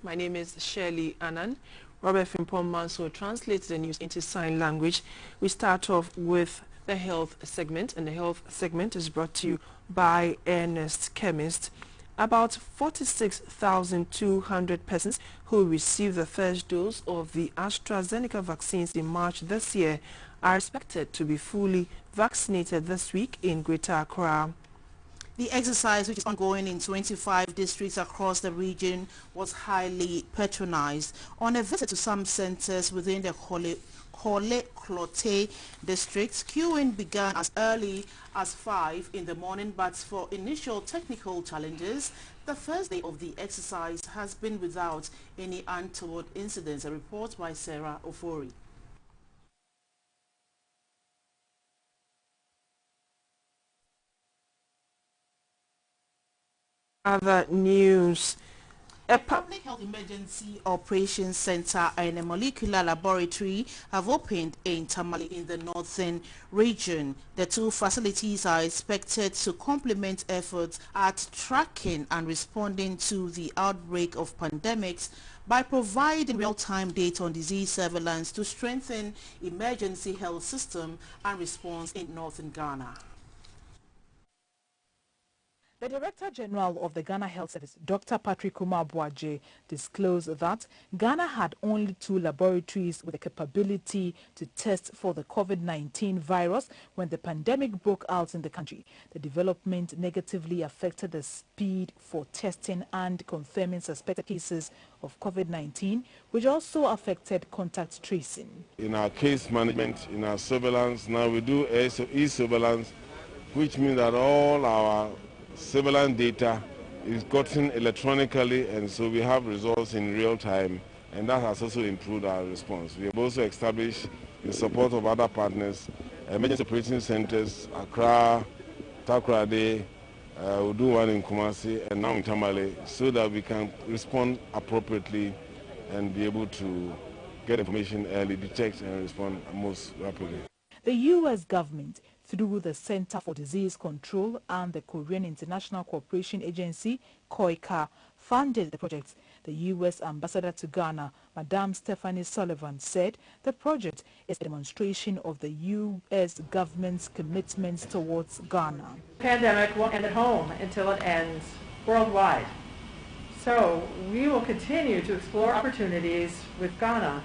My name is Shirley Annan. Robert Frimpong Manso translates the news into sign language. We start off with the health segment, and the health segment is brought to you by Ernest Chemist. About 46,200 persons who received the first dose of the AstraZeneca vaccines in March this year are expected to be fully vaccinated this week in Greater Accra. The exercise, which is ongoing in 25 districts across the region, was highly patronized. On a visit to some centers within the Kole-Klote district, queuing began as early as 5 in the morning, but for initial technical challenges, the first day of the exercise has been without any untoward incidents. A report by Sarah Ofori. Other news. A Public Health Emergency Operations Center and a molecular laboratory have opened in Tamale in the northern region. The two facilities are expected to complement efforts at tracking and responding to the outbreak of pandemics by providing real-time data on disease surveillance to strengthen emergency health system and response in northern Ghana. The Director General of the Ghana Health Service, Dr. Patrick Kumar-Boaje, disclosed that Ghana had only 2 laboratories with the capability to test for the COVID-19 virus when the pandemic broke out in the country. The development negatively affected the speed for testing and confirming suspected cases of COVID-19, which also affected contact tracing. In our case management, in our surveillance, now we do e-surveillance, which means that all our surveillance data is gotten electronically, and so we have results in real time, and that has also improved our response. We have also established, in support of other partners, emergency operating centers, Accra, Takoradi, we'll do one in Kumasi and now in Tamale, so that we can respond appropriately and be able to get information early, detect and respond most rapidly. The U.S. government, through the Center for Disease Control and the Korean International Cooperation Agency, KOICA, funded the project. The U.S. Ambassador to Ghana, Madame Stephanie Sullivan, said the project is a demonstration of the U.S. government's commitments towards Ghana. The pandemic won't end at home until it ends worldwide. So we will continue to explore opportunities with Ghana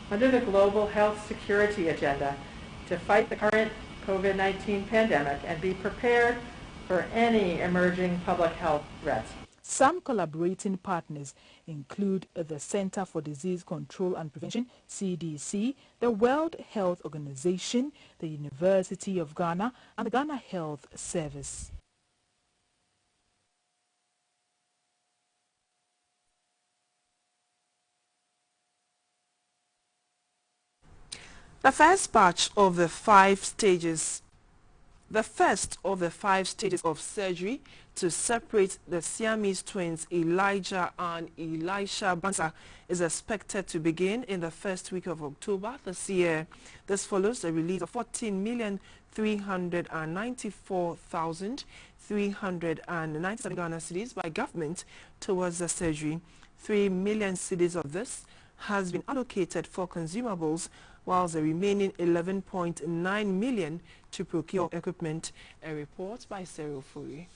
under the Global Health Security Agenda to fight the current COVID-19 pandemic and be prepared for any emerging public health threats. Some collaborating partners include the Center for Disease Control and Prevention, CDC, the World Health Organization, the University of Ghana, and the Ghana Health Service. The first batch of the 5 stages of surgery to separate the Siamese twins Elijah and Elisha Bansa is expected to begin in the first week of October this year. This follows the release of 14,394,397 Ghana cedis by government towards the surgery. 3 million cedis of this has been allocated for consumables, while the remaining 11.9 million to procure equipment. A report by Sarah Ofori.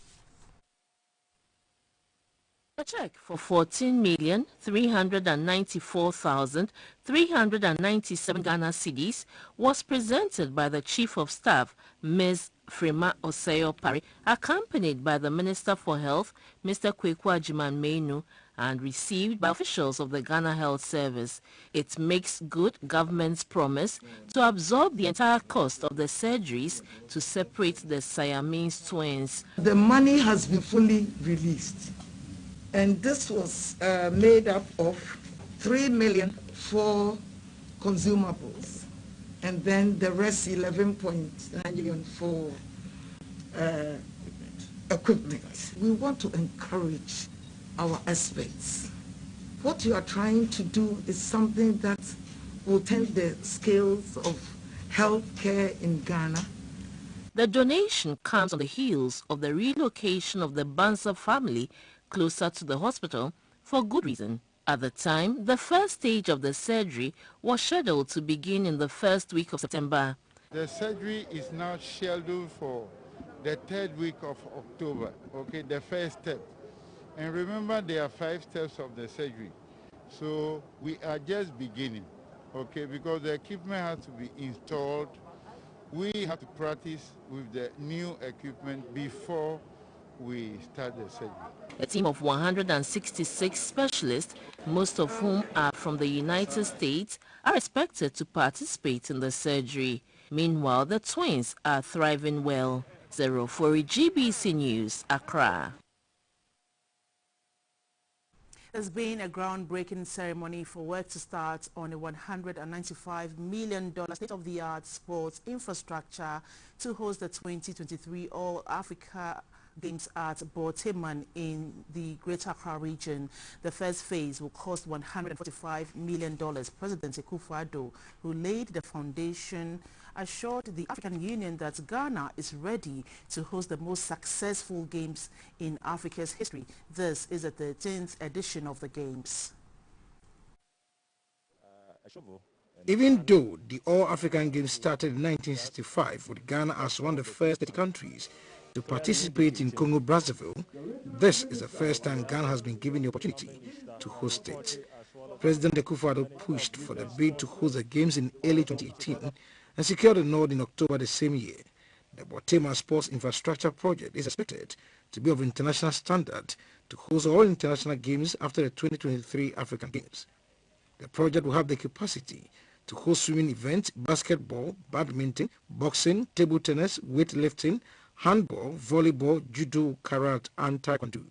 A check for 14,394,397 Ghana cedis was presented by the Chief of Staff, Ms. Frema Oseo Pari, accompanied by the Minister for Health, Mr. Kweku Ajiman-Meinu, and received by officials of the Ghana Health Service. It makes good government's promise to absorb the entire cost of the surgeries to separate the Siamese twins. The money has been fully released, and this was made up of 3 million for consumables, and then the rest 11.9 million for equipment. We want to encourage our experts. What you are trying to do is something that will turn the scales of health care in Ghana. The donation comes on the heels of the relocation of the Bansa family closer to the hospital for good reason. At the time, the first stage of the surgery was scheduled to begin in the first week of September. The surgery is now scheduled for the 3rd week of October, okay, the first step. And remember, there are 5 steps of the surgery. So we are just beginning, okay, because the equipment has to be installed. We have to practice with the new equipment before we start the surgery. A team of 166 specialists, most of whom are from the United States, are expected to participate in the surgery. Meanwhile, the twins are thriving well. 04 GBC News, Accra. There's been a groundbreaking ceremony for work to start on a $195 million state-of-the-art sports infrastructure to host the 2023 All-Africa Games at Bulletin in the Greater Accra region. The first phase will cost $145 million. President Akufo-Addo, who laid the foundation, assured the African Union that Ghana is ready to host the most successful games in Africa's history. This is the 13th edition of the Games. Even though the All-African Games started in 1965 with Ghana as one of the first 30 countries to participate in Congo-Brazzaville, this is the first time Ghana has been given the opportunity to host it. President Akufo-Addo pushed for the bid to host the Games in early 2018 and secured a nod in October the same year. The Bulletin Sports Infrastructure Project is expected to be of international standard to host all international games after the 2023 African Games. The project will have the capacity to host swimming events, basketball, badminton, boxing, table tennis, weightlifting, handball, volleyball, judo, karate, and taekwondo.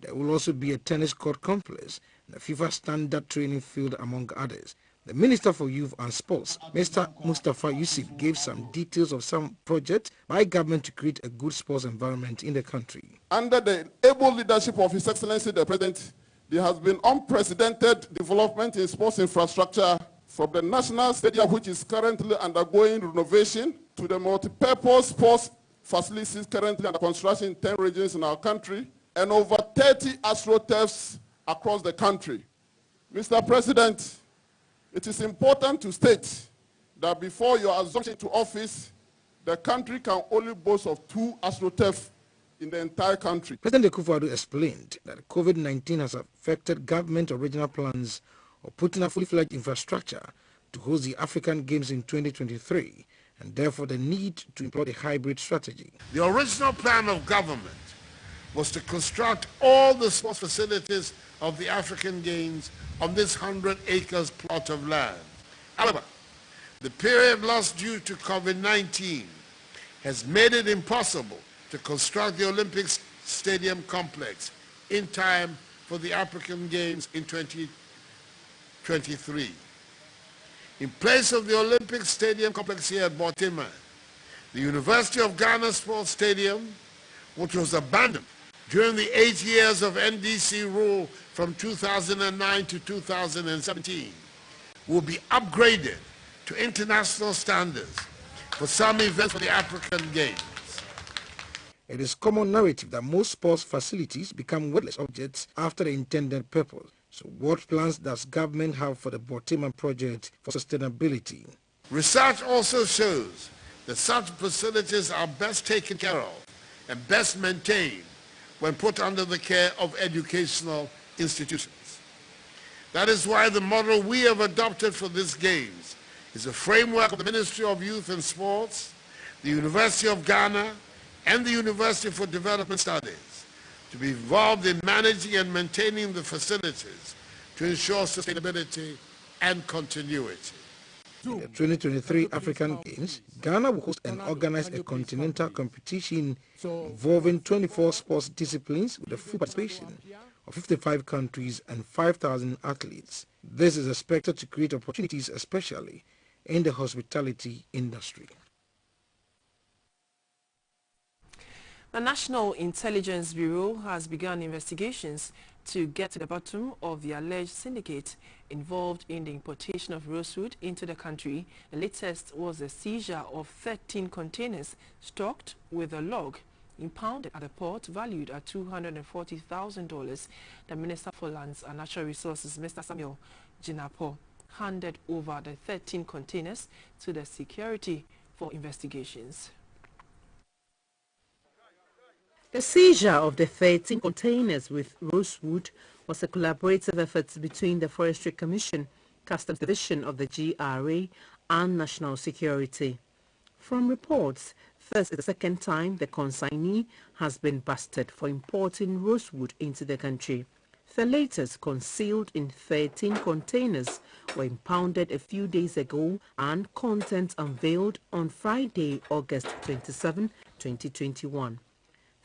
There will also be a tennis court complex and a FIFA standard training field, among others. The Minister for Youth and Sports, Mr. Mustafa Yusuf, gave some details of some projects by government to create a good sports environment in the country. Under the able leadership of His Excellency the President, there has been unprecedented development in sports infrastructure, from the National Stadium, which is currently undergoing renovation, to the multi-purpose sports facilities currently under construction in 10 regions in our country, and over 30 astroturfs across the country. Mr. President, it is important to state that before your assumption to office, the country can only boast of 2 astroturfs in the entire country. President Akufo-Addo explained that COVID-19 has affected government original plans of putting a fully-fledged infrastructure to host the African Games in 2023, and therefore the need to employ a hybrid strategy. The original plan of government was to construct all the sports facilities of the African Games on this 100 acres plot of land. However, the period lost due to COVID-19 has made it impossible to construct the Olympic Stadium complex in time for the African Games in 2023. In place of the Olympic Stadium complex here at Bulletin, the University of Ghana Sports Stadium, which was abandoned during the 8 years of NDC rule from 2009 to 2017, will be upgraded to international standards for some events for the African Games. It is common narrative that most sports facilities become worthless objects after the intended purpose. So what plans does government have for the Bulletin project for sustainability? Research also shows that such facilities are best taken care of and best maintained when put under the care of educational institutions. That is why the model we have adopted for these games is a framework of the Ministry of Youth and Sports, the University of Ghana, and the University for Development Studies to be involved in managing and maintaining the facilities to ensure sustainability and continuity. In the 2023 African Games, Ghana will host and organize a continental competition involving 24 sports disciplines with the full participation of 55 countries and 5,000 athletes. This is expected to create opportunities, especially in the hospitality industry. The National Intelligence Bureau has begun investigations to get to the bottom of the alleged syndicate involved in the importation of rosewood into the country. The latest was the seizure of 13 containers stocked with a log impounded at the port valued at $240,000. The Minister for Lands and Natural Resources, Mr. Samuel Jinapor, handed over the 13 containers to the security for investigations. The seizure of the 13 containers with rosewood was a collaborative effort between the Forestry Commission, Customs Division of the GRA and National Security. From reports, this is the second time the consignee has been busted for importing rosewood into the country. The latest, concealed in 13 containers, were impounded a few days ago and contents unveiled on Friday, August 27, 2021.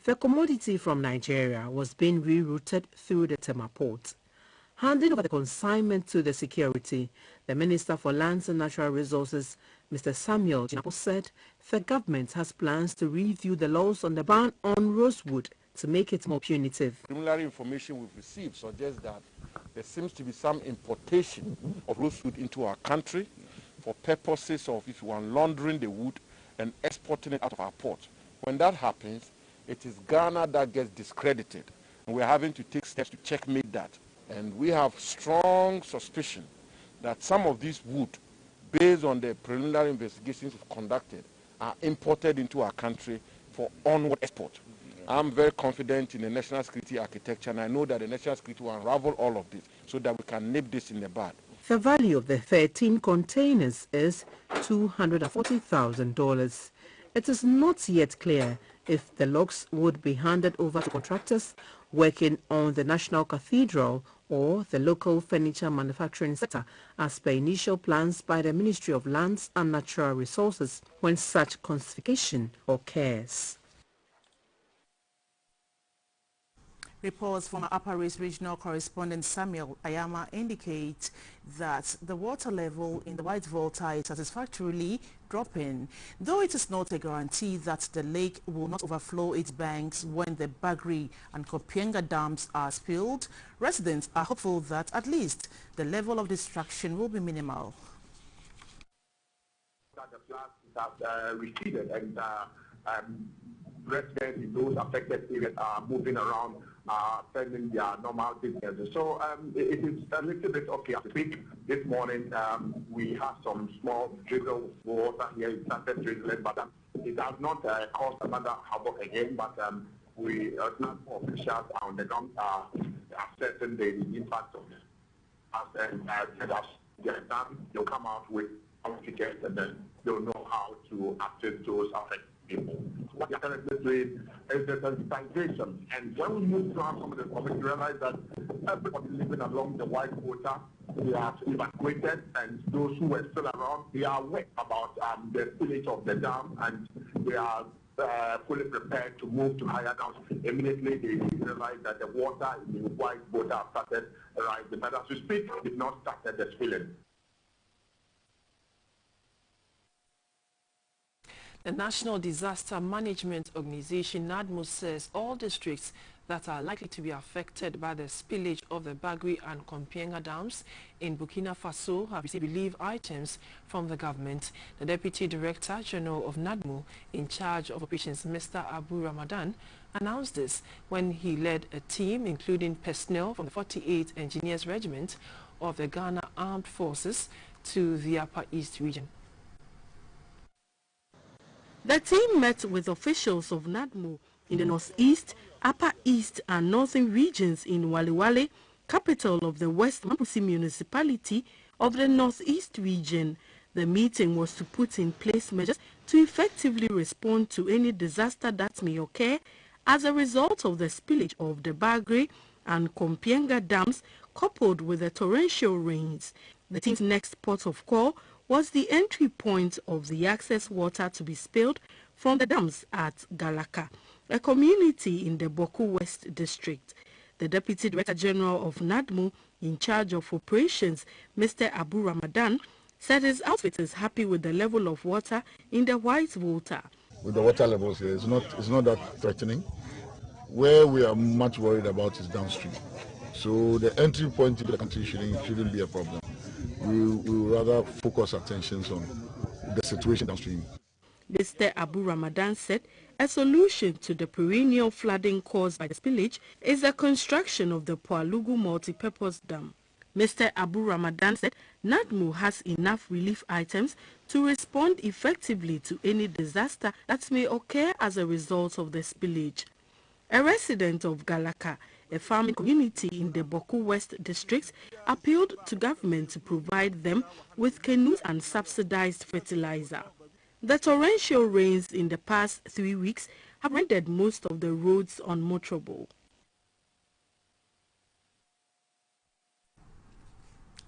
The commodity from Nigeria was being rerouted through the Tema port. Handing over the consignment to the security, the Minister for Lands and Natural Resources, Mr. Samuel Jinapor, said the government has plans to review the laws on the ban on rosewood to make it more punitive. Preliminary information we've received suggests that there seems to be some importation of rosewood into our country for purposes of, if you want, laundering the wood and exporting it out of our port. When that happens, it is Ghana that gets discredited, and we're having to take steps to checkmate that. And we have strong suspicion that some of these wood, based on the preliminary investigations we've conducted, are imported into our country for onward export. I'm very confident in the national security architecture, and I know that the national security will unravel all of this so that we can nip this in the bud. The value of the 13 containers is $240,000. It is not yet clear if the logs would be handed over to contractors working on the National Cathedral or the local furniture manufacturing sector, as per initial plans by the Ministry of Lands and Natural Resources when such classification occurs. Reports from Upper East Regional Correspondent Samuel Ayama indicate that the water level in the White Volta is satisfactorily dropping, though it is not a guarantee that the lake will not overflow its banks when the Bagri and Kopienga dams are spilled. Residents are hopeful that at least the level of destruction will be minimal. The floods have receded, and residents in those affected areas are moving around, spending their normal business. So it is a little bit okay. As we speak, this morning we have some small drizzle water here. It started drizzling, but it has not caused another havoc again. But we transport officials on the ground are assessing the impact of this. And as they're done, they'll come out with tickets, and then they'll know how to assist those affected people. What you're currently doing is the sensitization. And when we move to some of the comments, we realize that everybody living along the White Water, they are evacuated, and those who were still around, they are aware about the spillage of the dam, and they are fully prepared to move to higher dams. Immediately they realize that the water in the White Water started rising. But as we speak, it did not start the spilling. The National Disaster Management Organization, NADMO, says all districts that are likely to be affected by the spillage of the Bagri and Kompienga dams in Burkina Faso have received relief items from the government. The Deputy Director General of NADMO, in charge of operations, Mr. Abu Ramadan, announced this when he led a team including personnel from the 48th Engineers Regiment of the Ghana Armed Forces to the Upper East region. The team met with officials of NADMO in the Northeast, Upper East and Northern regions in Waliwale, capital of the West Mambusi municipality of the Northeast region. The meeting was to put in place measures to effectively respond to any disaster that may occur as a result of the spillage of the Bagri and Kompienga dams coupled with the torrential rains. The team's next port of call was the entry point of the access water to be spilled from the dams at Galaka, a community in the Boku West district. The Deputy Director General of NADMO, in charge of operations, Mr. Abu Ramadan, said his outfit is happy with the level of water in the White Volta. With the water levels here, it's not that threatening. Where we are much worried about is downstream. So the entry point into the country shouldn't be a problem. We will rather focus attention on the situation downstream. Mr. Abu Ramadan said A solution to the perennial flooding caused by the spillage is the construction of the Poalugu multi-purpose dam. Mr. Abu Ramadan said NADMO has enough relief items to respond effectively to any disaster that may occur as a result of the spillage. A resident of Galaka, a farming community in the Boku West district, appealed to government to provide them with canoes and subsidized fertilizer. The torrential rains in the past 3 weeks have rendered most of the roads unmotorable.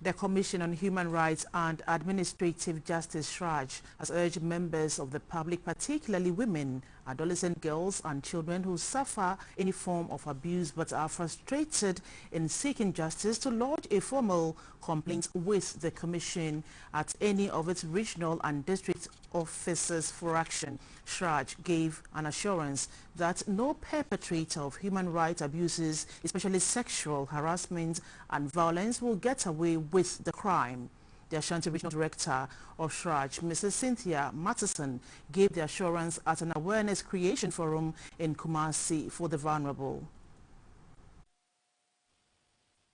The Commission on Human Rights and Administrative Justice, SHRAJ, has urged members of the public, particularly women, adolescent girls and children who suffer any form of abuse but are frustrated in seeking justice, to lodge a formal complaint with the Commission at any of its regional and district offices for action. SHRAJ gave an assurance that no perpetrator of human rights abuses, especially sexual harassment and violence, will get away with the crime. The Ashanti Regional Director of SHRAJ, Mrs. Cynthia Matheson, gave the assurance at an awareness creation forum in Kumasi for the vulnerable.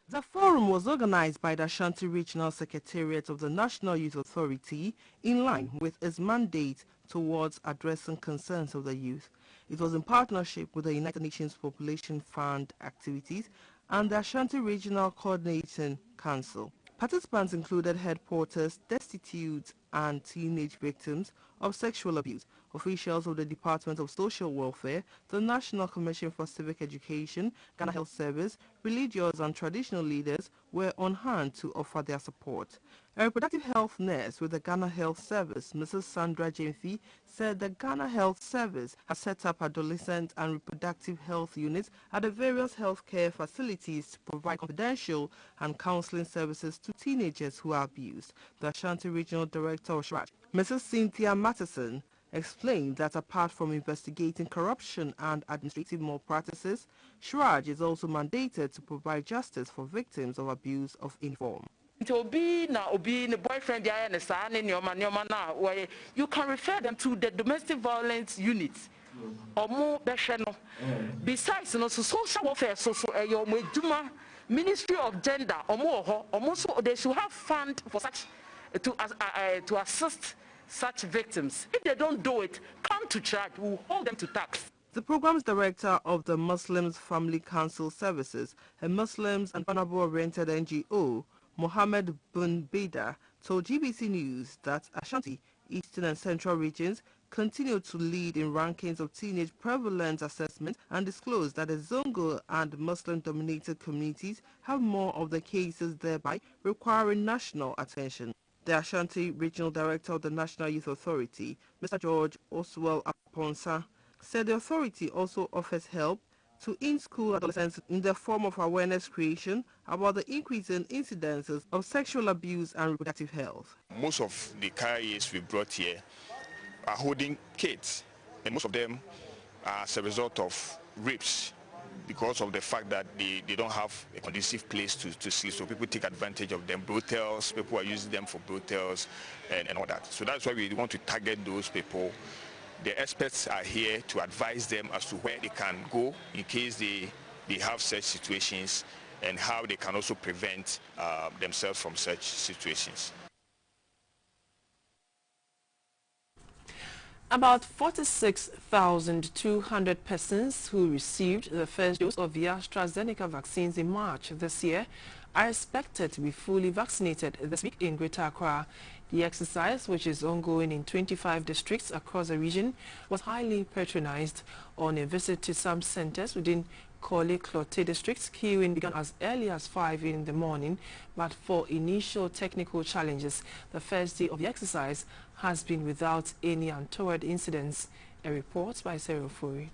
The forum was organized by the Ashanti Regional Secretariat of the National Youth Authority in line with its mandate towards addressing concerns of the youth. It was in partnership with the United Nations Population Fund activities and the Ashanti Regional Coordinating Council. Participants included head porters, destitute and teenage victims of sexual abuse, officials of the Department of Social Welfare, the National Commission for Civic Education, Ghana Health Service, religious and traditional leaders were on hand to offer their support. A reproductive health nurse with the Ghana Health Service, Mrs. Sandra Jemfi, said the Ghana Health Service has set up adolescent and reproductive health units at the various healthcare facilities to provide confidential and counseling services to teenagers who are abused. The Ashanti Regional Director of SHRAJ, Mrs. Cynthia Matheson, explained that apart from investigating corruption and administrative malpractices, SHRAJ is also mandated to provide justice for victims of abuse of any form. Boyfriend, you can refer them to the domestic violence units or more. Besides, social welfare, Ministry of Gender or more, almost they should have fund for such to assist such victims. If they don't do it, come to church, we'll hold them to tax. The program's director of the Muslims Family Council Services, a Muslims and vulnerable-oriented NGO, Mohammed Bin Beda, told GBC News that Ashanti, Eastern and Central regions continue to lead in rankings of teenage prevalence assessment and disclosed that the Zongo and Muslim-dominated communities have more of the cases, thereby requiring national attention. The Ashanti Regional Director of the National Youth Authority, Mr. George Oswell Aponsa, said the authority also offers help to in-school adolescents in the form of awareness creation about the increasing incidences of sexual abuse and reproductive health. Most of the carriers we brought here are holding kids, and most of them are as a result of rapes because of the fact that they don't have a conducive place to sleep. So people take advantage of them, brothels, people are using them for brothels and all that. So that's why we want to target those people. The experts are here to advise them as to where they can go in case they have such situations and how they can also prevent themselves from such situations. About 46,200 persons who received the first dose of the AstraZeneca vaccines in March this year are expected to be fully vaccinated this week in Greater Accra. The exercise, which is ongoing in 25 districts across the region, was highly patronized. On a visit to some centers within Korle-Klottey districts, queuing began as early as 5 in the morning, but for initial technical challenges, the first day of the exercise has been without any untoward incidents. A report by Sarah Furi.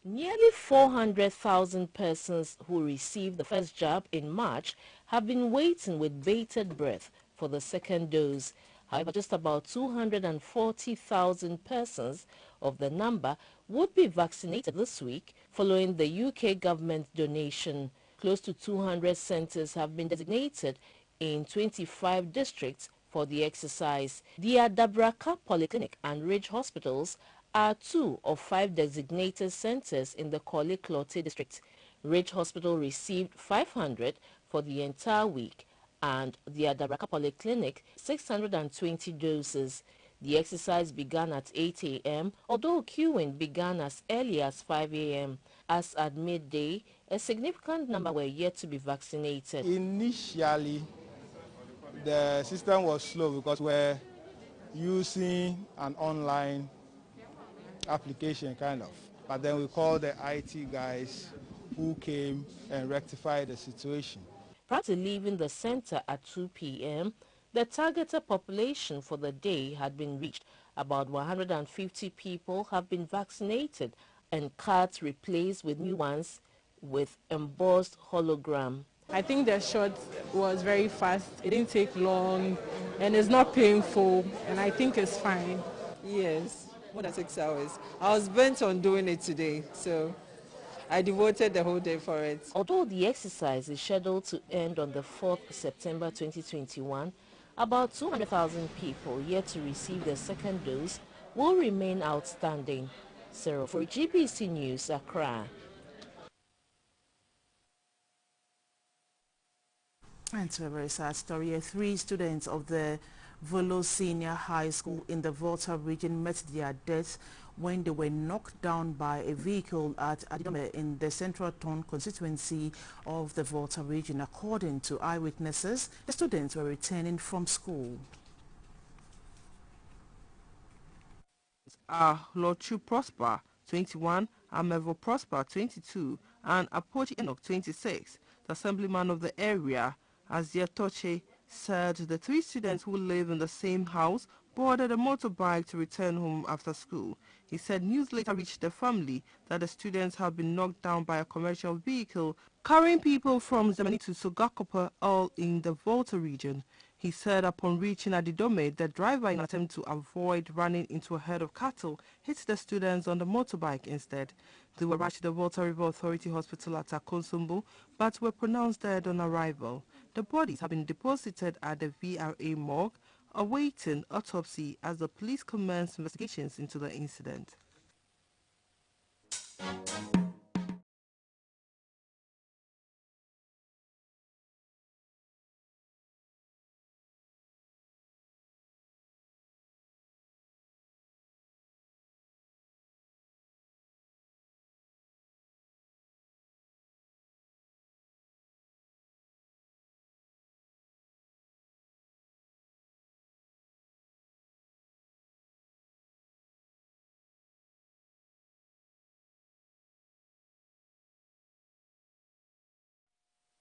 Nearly 400,000 persons who received the first jab in March have been waiting with bated breath for the second dose. However, just about 240,000 persons of the number would be vaccinated this week following the UK government donation. Close to 200 centres have been designated in 25 districts for the exercise. The Adabraka Polyclinic and Ridge Hospitals are 2 of 5 designated centers in the Korle Klote district. Ridge Hospital received 500 for the entire week and the Adabraka Polyclinic 620 doses. The exercise began at 8 a.m., although queuing began as early as 5 a.m. As at midday, a significant number were yet to be vaccinated. Initially, the system was slow because we're using an online application kind of. But then we called the IT guys who came and rectified the situation. Prior to leaving the center at 2 p.m., the targeted population for the day had been reached. About 150 people have been vaccinated and cards replaced with new ones with embossed hologram. I think the shot was very fast. It didn't take long and it's not painful and I think it's fine. Yes, more than 6 hours. I was bent on doing it today, so I devoted the whole day for it. Although the exercise is scheduled to end on the 4th September 2021, about 200,000 people yet to receive their second dose will remain outstanding. Sarah for GBC News, Accra. And to a very sad story, 3 students of the Volo Senior High School in the Volta region met their deaths when they were knocked down by a vehicle at Adidome in the Central Town constituency of the Volta region. According to eyewitnesses, the students were returning from school. Lochu Prosper, 21, Amevo Prosper, 22, and Apochi Enoch, 26, the assemblyman of the area, Azia Toche, said the 3 students who live in the same house boarded a motorbike to return home after school. He said news later reached the family that the students had been knocked down by a commercial vehicle carrying people from Zemani to Sogakopa, all in the Volta region. He said upon reaching Adidome, the driver, in an attempt to avoid running into a herd of cattle, hit the students on the motorbike instead. They were rushed to the Volta River Authority Hospital at Akonsumbo, but were pronounced dead on arrival. The bodies have been deposited at the VRA morgue, awaiting autopsy as the police commenced investigations into the incident.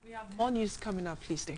We have more news coming up, please stay.